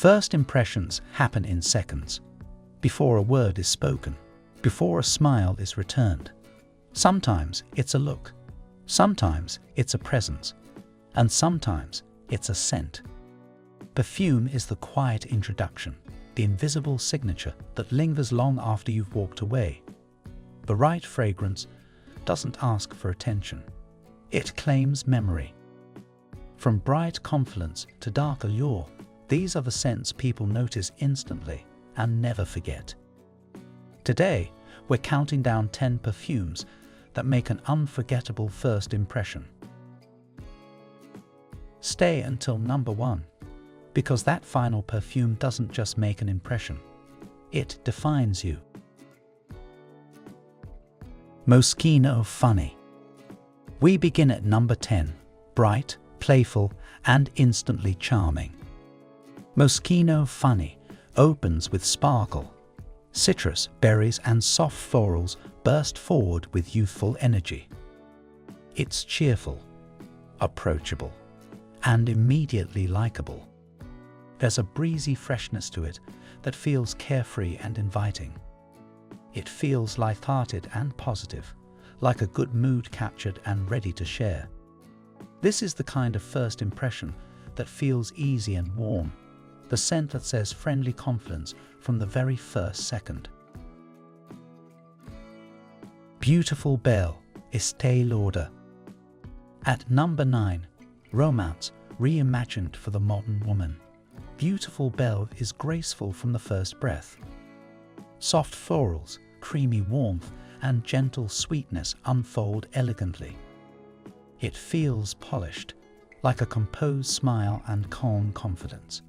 First impressions happen in seconds, before a word is spoken, before a smile is returned. Sometimes it's a look, sometimes it's a presence, and sometimes it's a scent. Perfume is the quiet introduction, the invisible signature that lingers long after you've walked away. The right fragrance doesn't ask for attention. It claims memory. From bright confidence to dark allure, these are the scents people notice instantly and never forget. Today, we're counting down 10 perfumes that make an unforgettable first impression. Stay until number 1, because that final perfume doesn't just make an impression, it defines you. Moschino Funny. We begin at number 10, bright, playful, and instantly charming. Moschino Funny opens with sparkle. Citrus, berries, and soft florals burst forward with youthful energy. It's cheerful, approachable, and immediately likable. There's a breezy freshness to it that feels carefree and inviting. It feels light-hearted and positive, like a good mood captured and ready to share. This is the kind of first impression that feels easy and warm, the scent that says friendly confidence from the very first second. Beautiful Belle, Estée Lauder. At number 9, romance reimagined for the modern woman. Beautiful Belle is graceful from the first breath. Soft florals, creamy warmth, and gentle sweetness unfold elegantly. It feels polished, like a composed smile and calm confidence.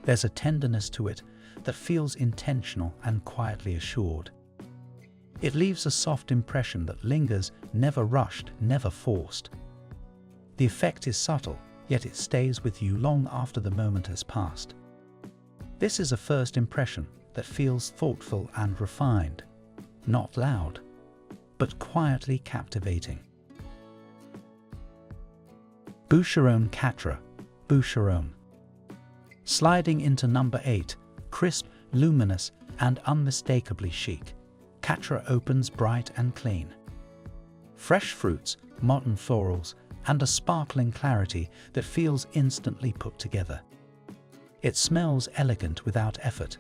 There's a tenderness to it that feels intentional and quietly assured. It leaves a soft impression that lingers, never rushed, never forced. The effect is subtle, yet it stays with you long after the moment has passed. This is a first impression that feels thoughtful and refined, not loud, but quietly captivating. Boucheron Quatre, Boucheron. Sliding into number 8, crisp, luminous, and unmistakably chic, Quatre opens bright and clean. Fresh fruits, modern florals, and a sparkling clarity that feels instantly put together. It smells elegant without effort,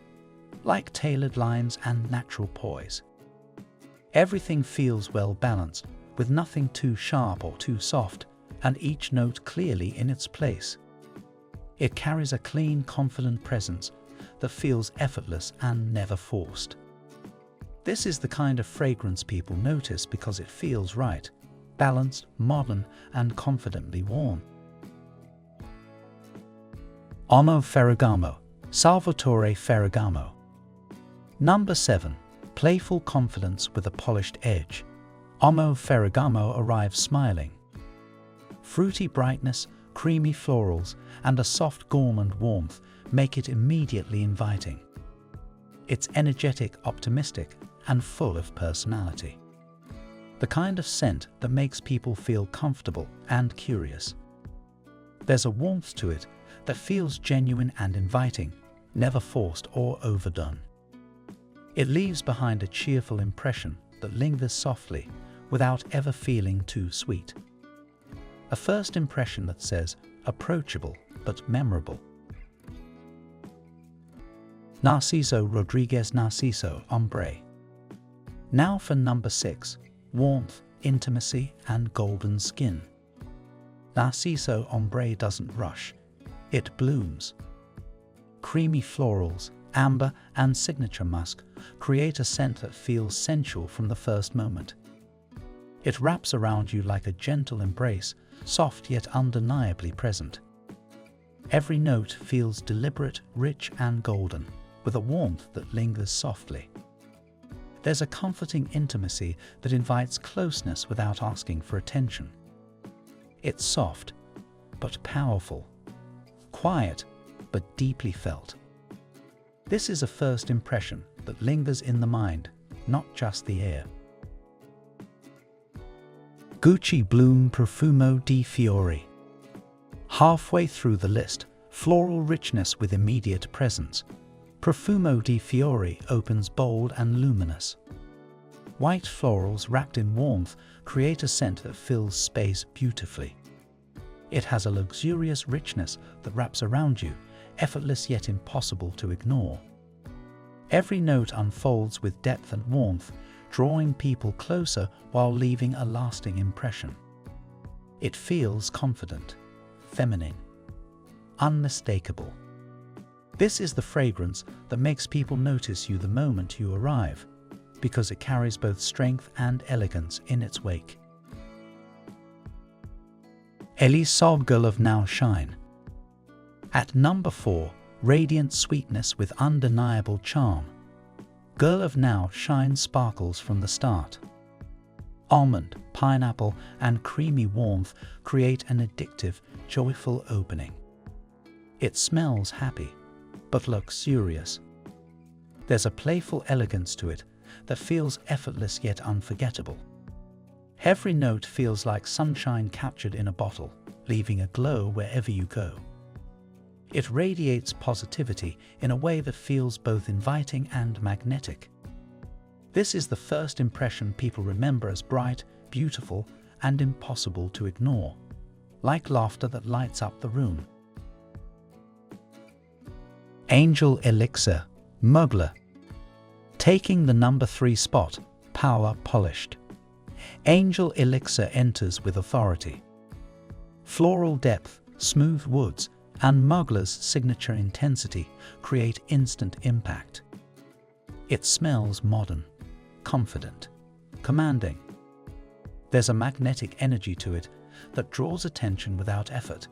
like tailored lines and natural poise. Everything feels well balanced, with nothing too sharp or too soft, and each note clearly in its place. It carries a clean, confident presence that feels effortless and never forced. This is the kind of fragrance people notice because it feels right, balanced, modern, and confidently warm. Amo Ferragamo, Salvatore Ferragamo. Number 7, playful confidence with a polished edge. Amo Ferragamo arrives smiling. Fruity brightness, creamy florals, and a soft gourmand warmth make it immediately inviting. It's energetic, optimistic, and full of personality. The kind of scent that makes people feel comfortable and curious. There's a warmth to it that feels genuine and inviting, never forced or overdone. It leaves behind a cheerful impression that lingers softly without ever feeling too sweet. A first impression that says approachable but memorable. Narciso Rodriguez Narciso Ambrée. Now for number 6, warmth, intimacy, and golden skin. Narciso Ambrée doesn't rush, it blooms. Creamy florals, amber, and signature musk create a scent that feels sensual from the first moment. It wraps around you like a gentle embrace, soft yet undeniably present. Every note feels deliberate, rich, and golden, with a warmth that lingers softly. There's a comforting intimacy that invites closeness without asking for attention. It's soft, but powerful, quiet, but deeply felt. This is a first impression that lingers in the mind, not just the ear. Bloom Profumo di Fiori. Halfway through the list, Floral richness with immediate presence. Profumo di Fiori opens bold and luminous. White florals wrapped in warmth create a scent that fills space beautifully. It has a luxurious richness that wraps around you, effortless yet impossible to ignore. Every note unfolds with depth and warmth, drawing people closer while leaving a lasting impression. It feels confident, feminine, unmistakable. This is the fragrance that makes people notice you the moment you arrive, because it carries both strength and elegance in its wake. Elixir Girl of Now Shine. At number 4, radiant sweetness with undeniable charm. Girl of Now Shine sparkles from the start. Almond, pineapple, and creamy warmth create an addictive, joyful opening. It smells happy, but luxurious. There's a playful elegance to it that feels effortless yet unforgettable. Every note feels like sunshine captured in a bottle, leaving a glow wherever you go. It radiates positivity in a way that feels both inviting and magnetic. This is the first impression people remember as bright, beautiful, and impossible to ignore, like laughter that lights up the room. Angel Elixir, Mugler. Taking the number 3 spot, power polished. Angel Elixir enters with authority. Floral depth, smooth woods, and Mugler's signature intensity create instant impact. It smells modern, confident, commanding. There's a magnetic energy to it that draws attention without effort.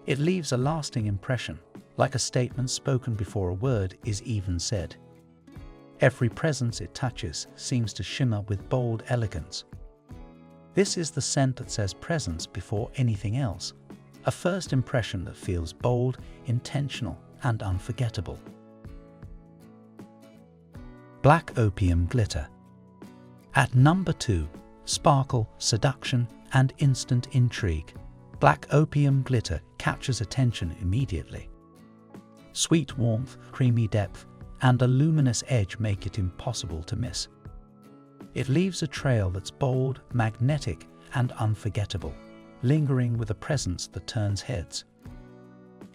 It leaves a lasting impression, like a statement spoken before a word is even said. Every presence it touches seems to shimmer with bold elegance. This is the scent that says presence before anything else, a first impression that feels bold, intentional, and unforgettable. Black Opium Glitter. At number 2, sparkle, seduction, and instant intrigue. Black Opium Glitter captures attention immediately. Sweet warmth, creamy depth, and a luminous edge make it impossible to miss. It leaves a trail that's bold, magnetic, and unforgettable, lingering with a presence that turns heads.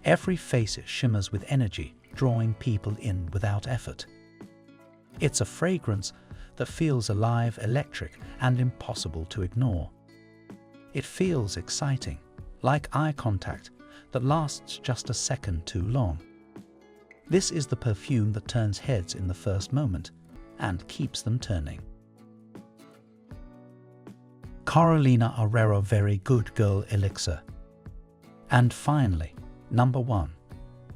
Every face it shimmers with energy, drawing people in without effort. It's a fragrance that feels alive, electric, and impossible to ignore. It feels exciting, like eye contact that lasts just a second too long. This is the perfume that turns heads in the first moment and keeps them turning. Carolina Herrera Very Good Girl Elixir. And finally, number 1,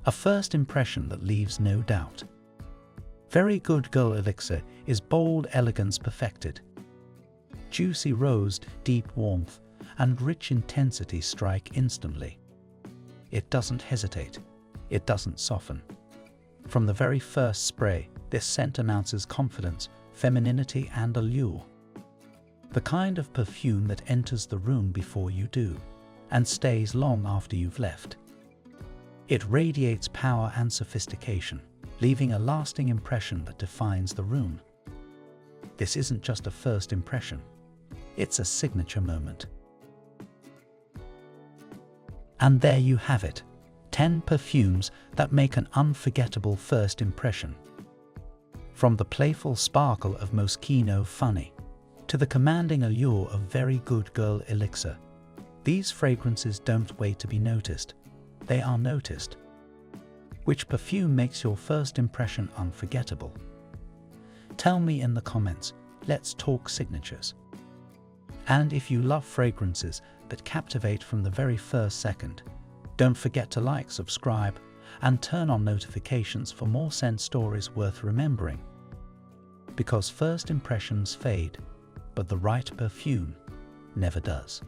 a first impression that leaves no doubt. Very Good Girl Elixir is bold elegance perfected. Juicy rose, deep warmth, and rich intensity strike instantly. It doesn't hesitate. It doesn't soften. From the very first spray, this scent announces confidence, femininity, and allure. The kind of perfume that enters the room before you do, and stays long after you've left. It radiates power and sophistication, leaving a lasting impression that defines the room. This isn't just a first impression, it's a signature moment. And there you have it, 10 perfumes that make an unforgettable first impression. From the playful sparkle of Moschino Funny to the commanding allure of Very Good Girl Elixir, these fragrances don't wait to be noticed, they are noticed. Which perfume makes your first impression unforgettable? Tell me in the comments, let's talk signatures. And if you love fragrances that captivate from the very first second, don't forget to like, subscribe, and turn on notifications for more scent stories worth remembering. Because first impressions fade, but the right perfume never does.